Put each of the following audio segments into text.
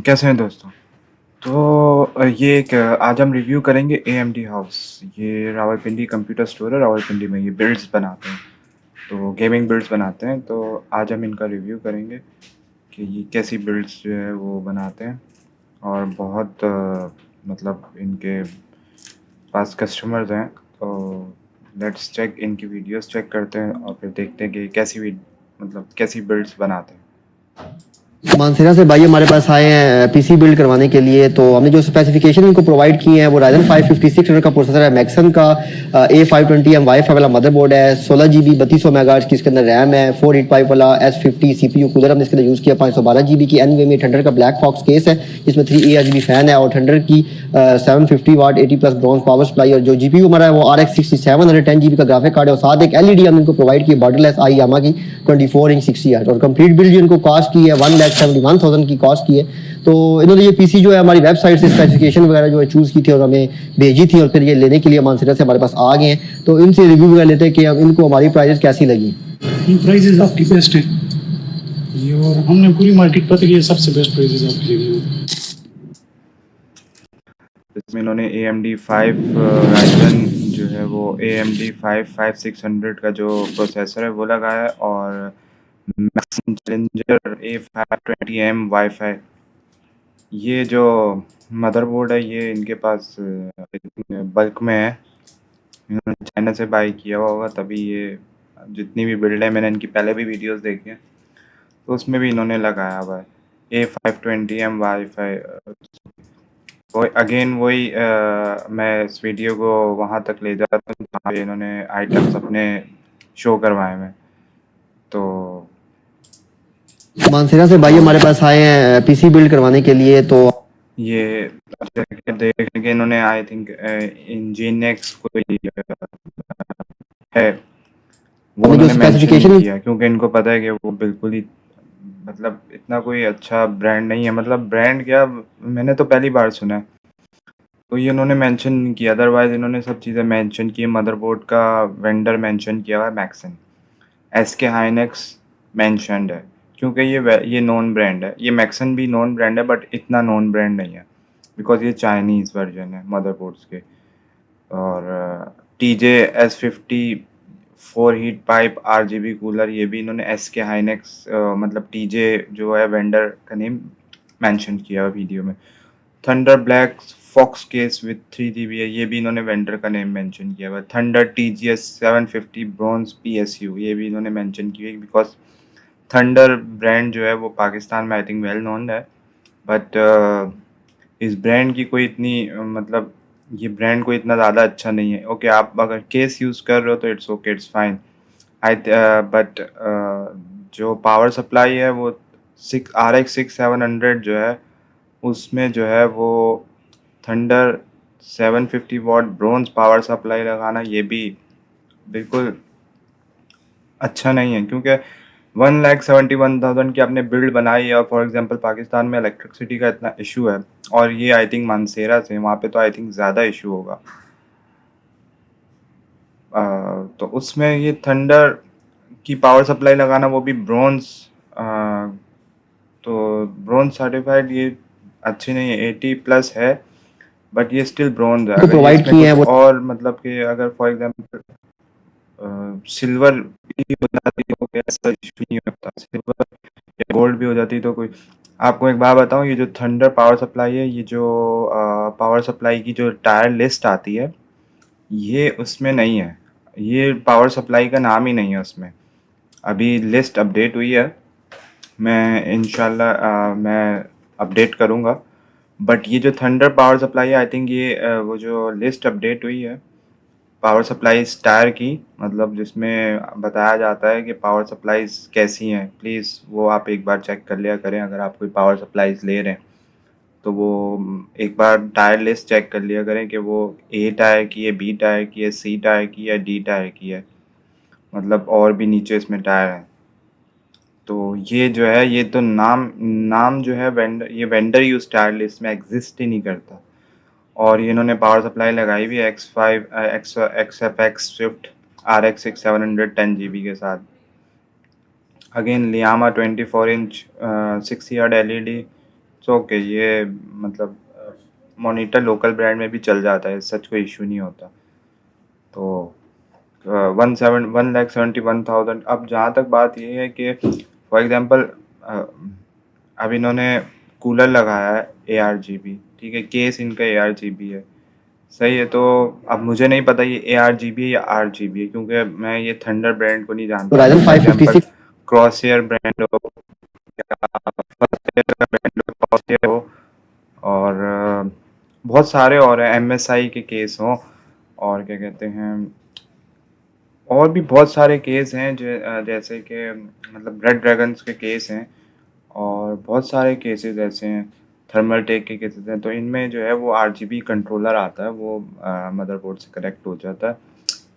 कैसे हैं दोस्तों? तो ये एक आज हम रिव्यू करेंगे एएमडी हाउस। ये रावलपिंडी कंप्यूटर स्टोर है, रावलपिंडी में ये बिल्ड्स बनाते हैं। तो गेमिंग बिल्ड्स बनाते हैं, तो आज हम इनका रिव्यू करेंगे कि ये कैसी बिल्ड्स जो है वो बनाते हैं। और बहुत मतलब इनके पास कस्टमर्स हैं, तो लेट्स चेक, इनकी वीडियोस चेक करते हैं और फिर देखते हैं कि कैसी बिल्ड्स बनाते हैं। मानसेरा से भाई हमारे पास आए हैं पीसी बिल्ड करवाने के लिए। तो हमने जो स्पेसिफिकेशन इनको प्रोवाइड किए हैं वो Ryzen 5 5600 का प्रोसेसर है, मैक्सन का A520M वाईफाई वाला मदरबोर्ड है, 16 GB 3200 मेगाहर्ट्ज की इसके अंदर रैम है, 4 हीट पाइप वाला S50 CPU कूलर हमने इसके अंदर यूज़ किया, 512 GB की NVMe थंडर का ब्लैक फॉक्स केस है जिसमें 3 ARGB फैन है और थंडर की 750 वाट 80 प्लस ब्रॉन्ज पावर सप्लाई। और जो GPU हमारा है वो RX 6710 GB का ग्राफिक कार्ड है और साथ एक LED हमने इनको प्रोवाइड की बॉर्डरलेस आई यामा की 24 इंच 60 हर्ट्ज। और कंप्लीट बिल्ड जो इनको कॉस्ट की है 1,71,000 की कॉस्ट की है। तो इन्होंने ये पीसी जो है हमारी वेबसाइट से स्पेसिफिकेशन वगैरह जो है चूज़ की थी और हमें भेजी थी और फिर ये लेने के लिए मानसरा से हमारे पास आ गए हैं। तो इनसे रिव्यू वगैरह लेते हैं कि इनको हमारी प्राइजेस कैसी लगी। प्राइजेस आपकी बेस्ट है ये, और हमने पूरी मार्केट पता की सबसे बेस्ट प्राइजेस आपकी लगी। इसमें इन्होंने AMD 5 राइजन जो है वो AMD 5 5600 का जो प्रोसेसर है वो लगाया है, और मैक्सिम चैलेंजर A520M वाईफाई। ये जो मदरबोर्ड है ये इनके पास बल्क में है, इन्होंने चाइना से बाई किया हुआ होगा, तभी ये जितनी भी बिल्ड है, मैंने इनकी पहले भी वीडियोस देखी हैं तो उसमें भी इन्होंने लगाया हुआ है A520M वाईफाई। वो अगेन वही मैं इस वीडियो को वहाँ तक ले जाता हूँ जहाँ पे इन्होंने आइटम्स अपने शो करवाए हैं। तो मानसेरा से भाई हमारे पास आए हैं पीसी बिल्ड करवाने के लिए। तो ये देखने के इन्होंने आई थिंक इंजीनियक्स कोई है वो हमने जो उन्होंने मेंशन नहीं स्पेसिफिकेशन किया, क्योंकि इनको पता है कि वो बिल्कुल ही मतलब इतना कोई अच्छा ब्रांड नहीं है। मतलब ब्रांड क्या, मैंने तो पहली बार सुना है, तो ये उन्होंने मेंशन नहीं किया। अदरवाइज इन्होंने सब चीज़ें मेंशन की। मदरबोर्ड का वेंडर मेंशन किया हुआ है मैक्सन, SK हाइनेक्स मेंशनड है, क्योंकि ये नॉन ब्रांड है। ये मैक्सन भी नॉन ब्रांड है बट इतना नॉन ब्रांड नहीं है, बिकॉज ये चाइनीज़ वर्जन है मदरबोर्ड्स के। और TJ-S50 4 heat pipe RGB cooler, ये भी इन्होंने SK हाइनेक्स मतलब TJ जो है वेंडर का नेम मेंशन किया है वीडियो में। Thunder black fox case with 3 GB है, ये भी इन्होंने वेंडर का नेम मेंशन किया हुआ है। थंडर TGS 750 ब्रॉन्ज PSU, ये भी इन्होंने मेंशन की है, बिकॉज थंडर ब्रांड जो है वो पाकिस्तान में आई थिंक वेल नोन है, बट इस ब्रांड की कोई इतनी मतलब ये ब्रांड कोई इतना ज़्यादा अच्छा नहीं है। ओके, आप अगर केस यूज़ कर रहे हो तो it's okay, it's fine. But जो पावर सप्लाई है वो RX 6700 जो है उसमें जो है वो thunder 750 what bronze power supply लगाना ये भी बिल्कुल अच्छा नहीं है, क्योंकि 1,71,000 की आपने बिल्ड बनाई है। और फॉर एग्जांपल पाकिस्तान में इलेक्ट्रिसिटी का इतना इशू है, और ये आई थिंक मानसेरा से, वहाँ पे तो आई थिंक ज़्यादा इशू होगा। तो उसमें ये थंडर की पावर सप्लाई लगाना, वो भी ब्रोंज, तो ब्रोंज सर्टिफाइड ये अच्छी नहीं है। 80+ है बट ये स्टिल ब्रोंज है। तो अगर ये प्रोवाइड इसमें किए हैं कुछ वो और मतलब कि अगर फॉर एग्जांपल सिल्वर भी हो जाती तो कोई ऐसा इशू नहीं होता, सिल्वर या गोल्ड भी हो जाती तो कोई। आपको एक बात बताऊं, ये जो थंडर पावर सप्लाई है, ये जो पावर सप्लाई की जो टायर लिस्ट आती है ये उसमें नहीं है। ये पावर सप्लाई का नाम ही नहीं है उसमें। अभी लिस्ट अपडेट हुई है, मैं इंशाल्लाह मैं अपडेट करूँगा। बट ये जो थंडर पावर सप्लाई है आई थिंक ये वो जो लिस्ट अपडेट हुई है पावर सप्लाईज टायर की, मतलब जिसमें बताया जाता है कि पावर सप्लाईज कैसी हैं, प्लीज़ वो आप एक बार चेक कर लिया करें। अगर आप कोई पावर सप्लाईज ले रहे हैं तो वो एक बार टायर लिस्ट चेक कर लिया करें कि वो A टायर की है, B टायर की है, C टायर की है, D टायर की है, मतलब और भी नीचे इसमें टायर हैं। तो ये जो है ये तो नाम नाम जो है वेंडर, ये वेंडर यूज टायर लिस्ट में एग्जिस्ट ही नहीं करता। और ये इन्होंने पावर सप्लाई लगाई भी X5 XFX Swift RX 6700 10 GB के साथ। अगेन लियामा 24 inch 60 hertz LED it's okay, ये मतलब मॉनिटर लोकल ब्रांड में भी चल जाता है, सच कोई इशू नहीं होता। तो 1,71,000। अब जहाँ तक बात ये है कि फॉर एग्जांपल अब इन्होंने कूलर लगाया है ARGB, ठीक है, केस इनका ARGB है, सही है। तो अब मुझे नहीं पता ये ARGB है या RGB है, क्योंकि मैं ये थंडर ब्रांड को नहीं जानता। Horizon for example 556 Crosshair brand हो या फर्स्ट ब्रांड क्रॉसहेयर हो, और बहुत सारे और हैं, MSI के केस हों, और क्या कहते हैं, और भी बहुत सारे केस हैं जैसे कि मतलब रेड ड्रैगन्स के केस हैं, और बहुत सारे केसेस ऐसे हैं, थर्मल टेक के केसेस हैं। तो इनमें जो है वो RGB कंट्रोलर आता है, वो मदरबोर्ड से कनेक्ट हो जाता है।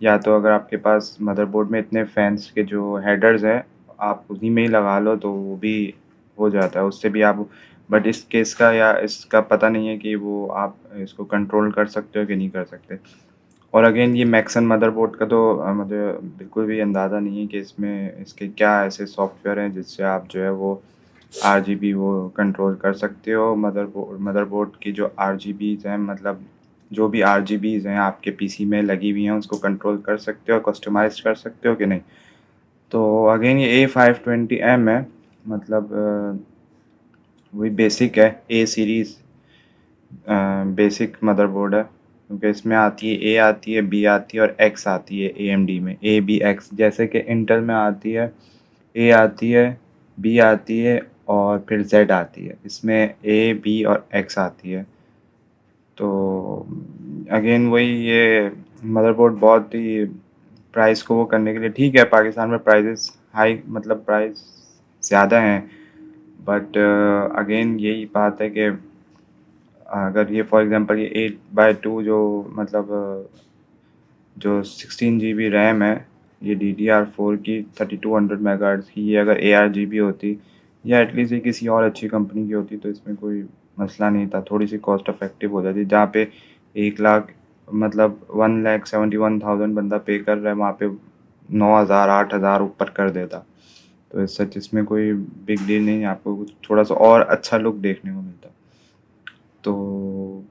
या तो अगर आपके पास मदरबोर्ड में इतने फैंस के जो हेडर्स हैं, आप उन्हीं में ही लगा लो तो वो भी हो जाता है, उससे भी आप। बट इस केस का या इसका पता नहीं है कि वो आप इसको कंट्रोल कर सकते हो कि नहीं कर सकते। और अगेन ये मैक्सन मदरबोर्ड का तो मुझे बिल्कुल भी अंदाज़ा नहीं है कि इसमें इसके क्या ऐसे सॉफ्टवेयर हैं जिससे आप जो है वो RGB वो कंट्रोल कर सकते हो। मदरबोर्ड की जो RGBs हैं, मतलब जो भी RGBs हैं आपके PC में लगी हुई हैं, उसको कंट्रोल कर सकते हो, कस्टमाइज़ कर सकते हो कि नहीं। तो अगेन ये A520M है, मतलब वही बेसिक है, A सीरीज़ बेसिक मदरबोर्ड है, क्योंकि इसमें आती है A आती है, B आती है और X आती है AMD में, A B X, जैसे कि इंटेल में आती है A आती है, B आती है और फिर Z आती है, इसमें A B और X आती है। तो अगेन वही, ये मदरबोर्ड बहुत ही प्राइस को वो करने के लिए ठीक है, पाकिस्तान में प्राइसेस हाई, मतलब प्राइस ज़्यादा हैं, बट अगेन यही बात है कि अगर ये फॉर एग्जांपल ये 8/2 जो मतलब जो 16 GB रैम है, ये DDR4 की 3200 मेगाहर्ट्ज़ की, ये अगर ARGB होती या एटलीस्ट ये किसी और अच्छी कंपनी की होती तो इसमें कोई मसला नहीं था, थोड़ी सी कॉस्ट इफेक्टिव हो जाती। जहाँ पे 1 लाख मतलब 1,71,000 बंदा पे कर रहा है, वहाँ पे 9,000 8,000 ऊपर कर देता। तो इस सच इसमें कोई बिग डील नहीं है, आपको कुछ थोड़ा सा और अच्छा लुक देखने को मिलता। तो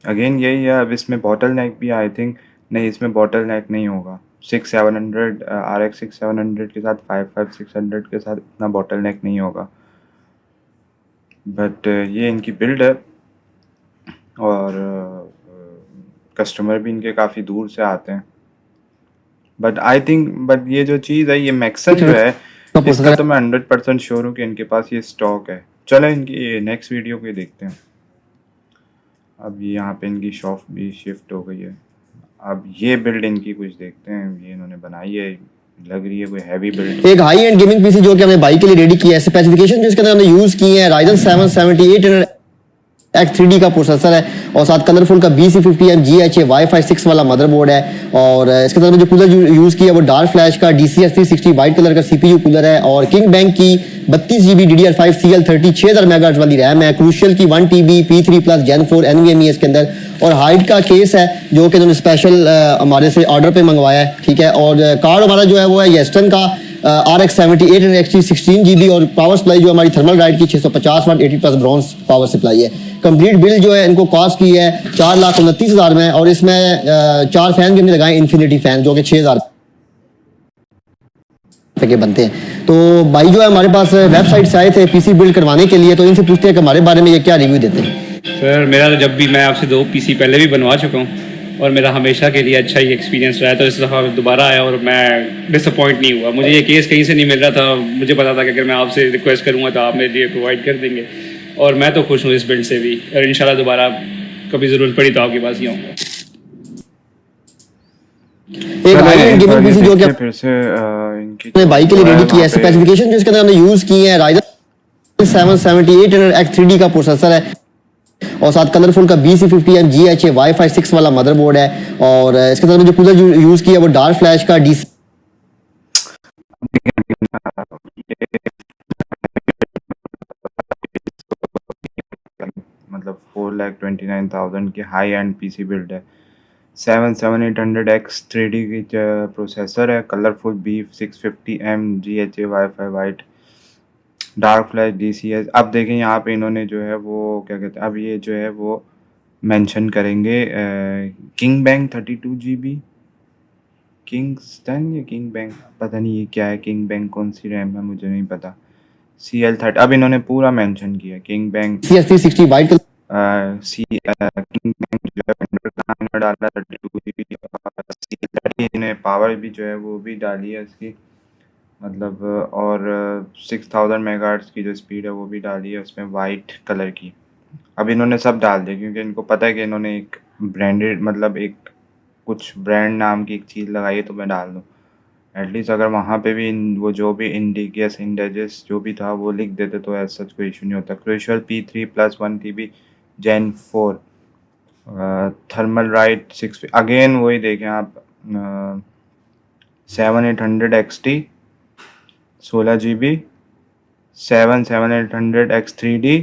अगेन यही है, अब इसमें बॉटल नेक भी आई थिंक नहीं, इसमें बॉटल नेक नहीं होगा। 6700 RX 6700 के साथ 55600 के साथ इतना बॉटल नेक नहीं होगा, बट ये इनकी बिल्ड है, और कस्टमर भी इनके काफ़ी दूर से आते हैं। बट आई थिंक बट ये जो चीज़ है, ये मैक्सन जो है, का इसका प्रोसेसर तो मैं 100% श्योर हूँ कि इनके पास ये स्टॉक है। चलो इनकी नेक्स्ट वीडियो को ही देखते हैं। अब ये यहाँ पे इनकी शॉप भी शिफ्ट हो गई है। अब ये बिल्ड इनकी कुछ देखते हैं, ये इन्होंने बनाई है, लग रही है कोई हैवी बिल्ड। एक हाई एंड गेमिंग पीसी जो कि हमने बाइक के लिए रेडी किया है। स्पेसिफिकेशन जो इसके अंदर हमने यूज की है Ryzen 7 7800 X3D का प्रोसेसर है, और साथ कलरफुल का BC50M GHA Wi-Fi 6 वाला मदरबोर्ड है। और इसके अंदर जो कूलर यूज किया है वो डार्क फ्लैश का DCS 360 वाइट कलर का CPU कूलर है, और किंग बैंक की 32GB DDR5 CL30 6000 मेगाहर्ट्ज वाली रैम है। क्रूशियल की 1TB P3 plus Gen 4 NVMe इसके अंदर, और हाइट का केस है जो कि इन्होंने स्पेशल हमारे से ऑर्डर पे मंगवाया है, ठीक है। और कार्ड हमारा जो है वो है येस्टर्न का RX 7800 XT 16GB, और पावर सप्लाई जो हमारी थर्मल राइड की 650 वाट 80 प्लस ब्रॉन्ज पावर सप्लाई है। कंप्लीट बिल जो है इनको कॉस्ट की है 4,29,000 में, और इसमें 4 फैन भी हमने लगाए इन्फिनिटी फैन जो कि 6,000 के बनते हैं। तो भाई जो है हमारे पास वेबसाइट से आए थे पीसी बिल्ड करवाने के लिए, तो इनसे पूछते हैं कि हमारे बारे में ये क्या रिव्यू देते हैं। सर मेरा तो जब भी, मैं आपसे 2 पीसी पहले भी बनवा चुका हूँ और मेरा हमेशा के लिए अच्छा ही एक्सपीरियंस रहा है, तो इस दफ़ा दोबारा आया और मैं डिसअपॉइंट नहीं हुआ। मुझे ये केस कहीं से नहीं मिल रहा था, मुझे पता था कि अगर मैं आपसे रिक्वेस्ट करूँगा तो आप मेरे लिए प्रोवाइड कर देंगे, और मैं तो खुश हूँ इस बिल्ड से भी, और इंशाल्लाह दोबारा कभी ज़रूरत पड़ी तो आपके पास ही आऊँगा। एक हाई एंड गेमिंग पीसी जो कि फिर से इनकी हमने बाइक के लिए रेडी किया है। वहाँ पे स्पेसिफिकेशन जो इसके अंदर हमने यूज की है Ryzen 7 7800 X3D का प्रोसेसर है, और साथ कलरफुल का BC50M GHA Wi-Fi 6 वाला मदरबोर्ड है। और इसके अंदर जो कूलर यूज किया है वो डार्क फ्लैश का DC मतलब 4,29,000 की हाई एंड PC बिल्ड है। 7800X3D की प्रोसेसर है, colourful B650M GHA Wi-Fi white dark flash DCS। अब देखें यहाँ पे इन्होंने जो है वो क्या कहते हैं, अब ये जो है वो मेंशन करेंगे किंग बैंक 32 GB, किंगस्टन या किंग बैंक, पता नहीं ये क्या है, किंग बैंक कौन सी रैम है मुझे नहीं पता। CL30 अब इन्होंने पूरा मेंशन किया king bank CS360 white colour king bank जो है वेंडर का नाम इन्होंने डाला 32 GB, और CL30 इन्हें पावर भी जो है वो भी डाली है इसकी, मतलब और 6000 मेगाहर्ट्ज़ की जो स्पीड है वो भी डाली है उसमें वाइट कलर की। अब इन्होंने सब डाल दिया क्योंकि इनको पता है कि इन्होंने एक ब्रांडेड मतलब एक कुछ ब्रांड नाम की एक चीज़ लगाई है तो मैं डाल दूँ। एटलीस्ट अगर वहाँ पे भी वो जो भी इंडिगियस इंडेजिस जो भी था वो लिख देते तो ऐसा सच कोई इशू नहीं होता। Crucial P3+1 TB Gen 4 thermal right 6 again वही देखें आप 7800 XT 16 GB 7800 X3D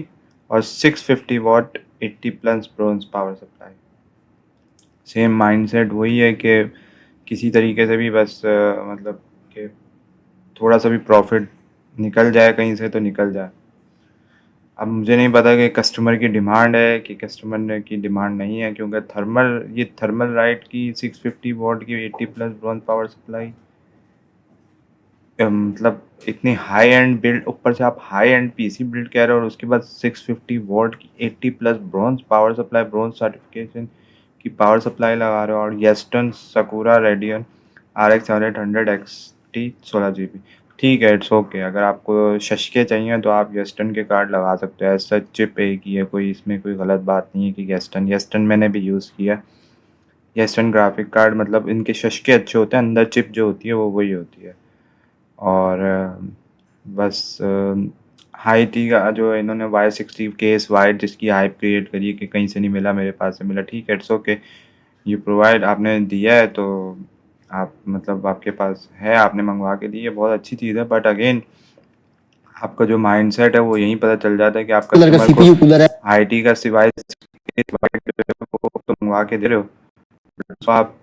और 650 वाट 80+ bronze power supply. Same mindset वही है कि किसी तरीके से भी बस मतलब कि थोड़ा सा भी प्रॉफिट निकल जाए कहीं से तो निकल जाए। अब मुझे नहीं पता कि कस्टमर की डिमांड है कि कस्टमर की डिमांड नहीं है, क्योंकि थर्मल राइट की 650 वाट की 80+ ब्रोंज पावर सप्लाई मतलब इतनी हाई एंड बिल्ड, ऊपर से आप हाई एंड PC बिल्ड कह रहे हो और उसके बाद 650 वाट की 80+ bronze power supply, bronze certification की पावर सप्लाई लगा रहे हो, और येस्टर्न सकूरा रेडियन RX 7800 XT 16 GB। ठीक है, इट्स ओके। अगर आपको शशके चाहिए तो आप येस्टर्न के कार्ड लगा सकते हो, ऐसा चिप एक ही है, कोई इसमें कोई गलत बात नहीं है कि येस्टर्न मैंने भी यूज़ किया। येस्टर्न ग्राफिक कार्ड मतलब इनके शशके अच्छे होते हैं, अंदर चिप जो होती है वो वही होती है। और बस हाई टी का जो इन्होंने Y60 केस वाइट जिसकी हाइप क्रिएट करी है कि कहीं से नहीं मिला मेरे पास से मिला, ठीक है, इट्स ओके। यू प्रोवाइड, आपने दिया है तो आप मतलब आपके पास है, आपने मंगवा के दी है, बहुत अच्छी चीज़ है। बट अगेन आपका जो माइंडसेट है वो यहीं पता चल जाता है कि आप का कस्टमर को CPU कूलर है IT का सिवाय वो तो मंगवा के दे रहे हो, तो आप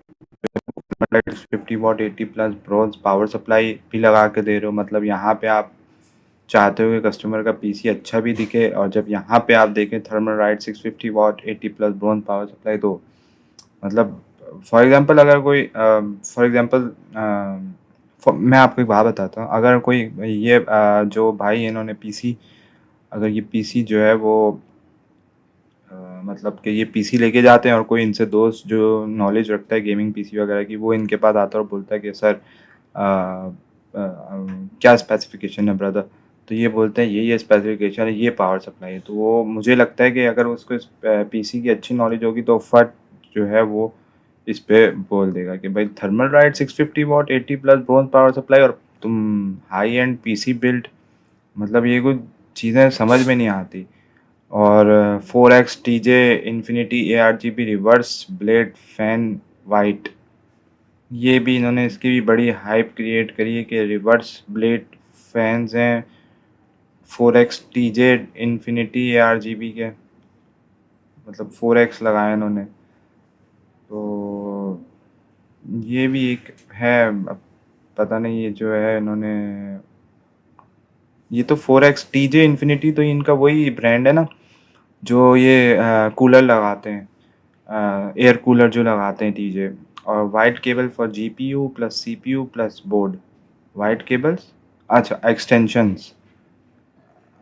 50 वाट 80+ ब्रोंज पावर सप्लाई भी लगा के दे रहे हो। मतलब यहाँ पे आप चाहते हो कि कस्टमर का PC अच्छा भी दिखे, और जब यहाँ पे आप देखें थर्मल राइट 650 वाट 80+ ब्रोंज पावर सप्लाई, तो मतलब फॉर एग्जांपल अगर कोई मैं आपको एक बात बताता हूँ। अगर कोई ये जो भाई इन्होंने PC, अगर ये PC जो है वो मतलब कि ये PC लेके जाते हैं और कोई इनसे दोस्त जो नॉलेज रखता है गेमिंग PC वगैरह की, वो इनके पास आता है और बोलता है कि सर क्या स्पेसिफिकेशन है ब्रदर, तो ये बोलते हैं ये स्पेसिफिकेशन है, ये पावर सप्लाई है। तो वो मुझे लगता है कि अगर उसको इस PC की अच्छी नॉलेज होगी तो फट जो है वो इस पे बोल देगा कि भाई थर्मल राइट 650 वाट 80+ ब्रोंज पावर सप्लाई और तुम हाई एंड PC बिल्ड, मतलब ये कुछ चीज़ें समझ में नहीं आती। और 4X TJ infinity ARGB reverse blade fan white, ये भी इन्होंने इसकी भी बड़ी हाइप क्रिएट करी है कि रिवर्स ब्लेड फैंस हैं 4X TJ इन्फिनिटी ARGB के, मतलब 4X लगाए इन्होंने। तो ये भी एक है, अब पता नहीं ये जो है इन्होंने, ये तो 4X TJ इन्फिनिटी तो इनका वही ब्रांड है ना जो ये कूलर लगाते हैं, एयर कूलर जो लगाते हैं TJ। और white cable for GPU plus CPU plus board, white cables, अच्छा एक्सटेंशंस,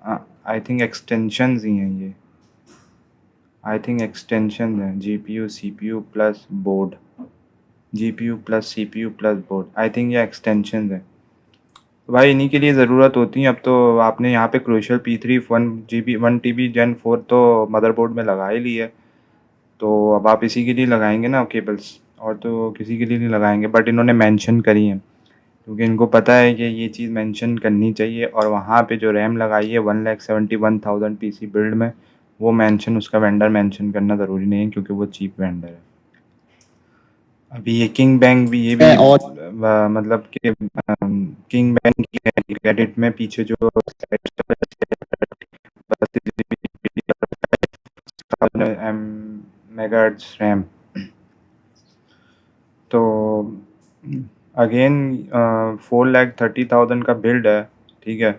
आई थिंक एक्सटेंशंस ही हैं ये, आई थिंक एक्सटेंशन हैं GPU CPU plus board, GPU plus CPU plus board, I think ये extension हैं। तो भाई इन्हीं के लिए ज़रूरत होती है। अब तो आपने यहाँ पे क्रूशियल P3 1 TB Gen 4 तो मदरबोर्ड में लगा ही ली है, तो अब आप इसी के लिए लगाएंगे ना केबल्स, और तो किसी के लिए नहीं लगाएंगे। बट इन्होंने मेंशन करी है क्योंकि इनको पता है कि ये चीज़ मेंशन करनी चाहिए, और वहाँ पे जो रैम लगाई है 1,71,000 PC बिल्ड में, वो मेंशन उसका वेंडर मेंशन करना ज़रूरी नहीं है क्योंकि वो चीप वेंडर है। अभी ये किंग बैंक भी, ये भी और मतलब कि किंग बैंक की क्रेडिट में पीछे जो मेगाहर्ट्ज़ रैम, तो अगेन 4,30,000 का बिल्ड है, ठीक है,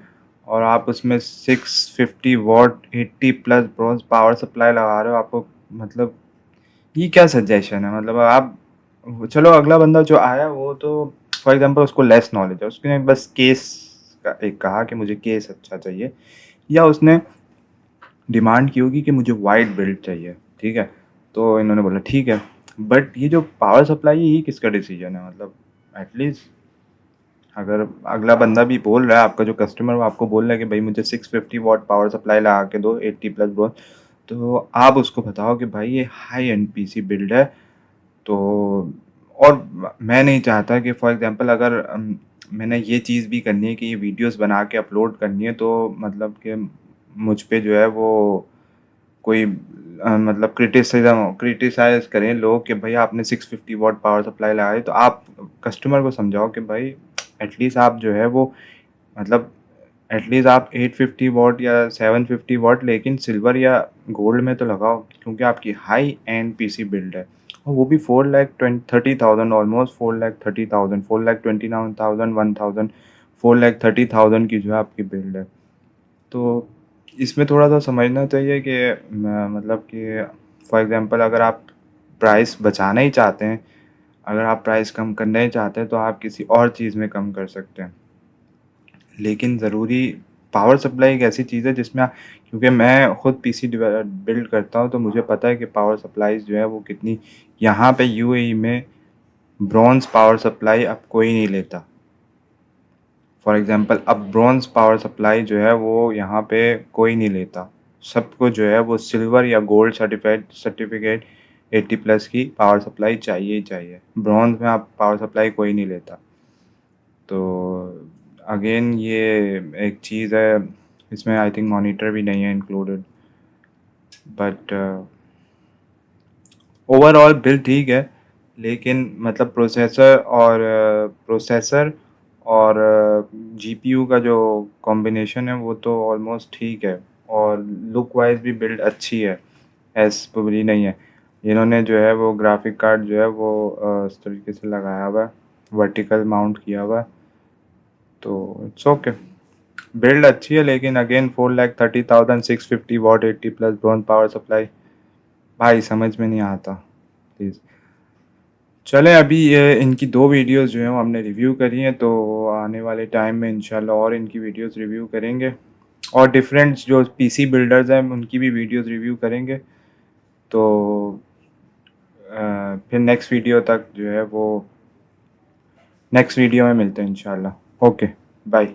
और आप उसमें 650 what 80 plus bronze power supply लगा रहे हो, आपको मतलब ये क्या सजेशन है? मतलब आप चलो अगला बंदा जो आया वो तो फॉर एग्जांपल उसको लेस नॉलेज है, उसने बस केस का एक कहा कि मुझे केस अच्छा चाहिए, या उसने डिमांड की होगी कि मुझे वाइड बिल्ड चाहिए, ठीक है, तो इन्होंने बोला ठीक है। बट ये जो पावर सप्लाई है ये किसका डिसीजन है? मतलब एटलीस्ट अगर अगला बंदा भी बोल रहा है, आपका जो कस्टमर वो आपको बोल रहा है कि भाई मुझे 650 वॉट पावर सप्लाई लगा के दो 80 प्लस वोल्ट, तो आप उसको बताओ कि भाई ये हाई एंड पीसी बिल्ड है। तो और मैं नहीं चाहता कि फॉर एग्जांपल अगर मैंने ये चीज़ भी करनी है कि ये वीडियोस बना के अपलोड करनी है, तो मतलब कि मुझ पे जो है वो कोई मतलब क्रिटिसाइज करें लोग कि भाई आपने 650 वॉट पावर सप्लाई लगाई, तो आप कस्टमर को समझाओ कि भाई एटलीस्ट आप जो है वो मतलब एटलीस्ट आप 850 वॉट या 750 वॉट लेकिन सिल्वर या गोल्ड में तो लगाओ, क्योंकि आपकी हाई एंड पीसी बिल्ड है, और वो भी 4,30,000 ऑलमोस्ट 4,30,000 4,29,000 1,000 4,30,000 की जो है आपकी बिल्ड है। तो इसमें थोड़ा-सा समझना चाहिए कि मतलब कि फॉर एग्ज़ाम्पल अगर आप प्राइस बचाना ही चाहते हैं, अगर आप प्राइस कम करना ही चाहते हैं, तो आप किसी और चीज़ में कम कर सकते हैं। लेकिन ज़रूरी पावर सप्लाई एक ऐसी चीज़ है जिसमें क्योंकि मैं खुद पीसी बिल्ड करता हूँ, तो मुझे पता है कि पावर सप्लाईज़ जो है वो कितनी यहाँ पे यूएई में ब्रॉन्ज़ पावर सप्लाई अब कोई नहीं लेता। फॉर एग्ज़ाम्पल अब ब्रॉन्ज़ पावर सप्लाई जो है वो यहाँ पे कोई नहीं लेता। सबको जो है वो सिल्वर या गोल्ड सर्टिफ़िकेट 80 प्लस की पावर सप्लाई चाहिए ही चाहिए। ब्रॉन्ज़ में आप पावर सप्लाई कोई नहीं लेता। तो अगेन ये एक चीज़ है, इसमें आई थिंक मॉनिटर भी नहीं है इंक्लूडेड, बट ओवरऑल बिल्ड ठीक है, लेकिन मतलब प्रोसेसर और जीपीयू का जो कॉम्बिनेशन है वो तो ऑलमोस्ट ठीक है, और लुक वाइज भी बिल्ड अच्छी है, ऐस बुरी नहीं है। इन्होंने जो है वो ग्राफिक कार्ड जो है वो इस तरीके से लगाया हुआ है, वर्टिकल माउंट किया हुआ है, तो इट्स ओके। बिल्ड अच्छी है, लेकिन again 4,30,000 650 what 80 plus bronze power supply भाई समझ में नहीं आता प्लीज़। चलें अभी ये इनकी 2 वीडियोस जो हैं वो हमने रिव्यू करी हैं, तो आने वाले टाइम में इंशाल्लाह और इनकी वीडियोस रिव्यू करेंगे, और डिफरेंट जो पीसी बिल्डर्स हैं उनकी भी वीडियोस रिव्यू करेंगे। तो फिर नेक्स्ट वीडियो तक जो है वो नेक्स्ट वीडियो में मिलते हैं इंशाल्लाह। Okay bye.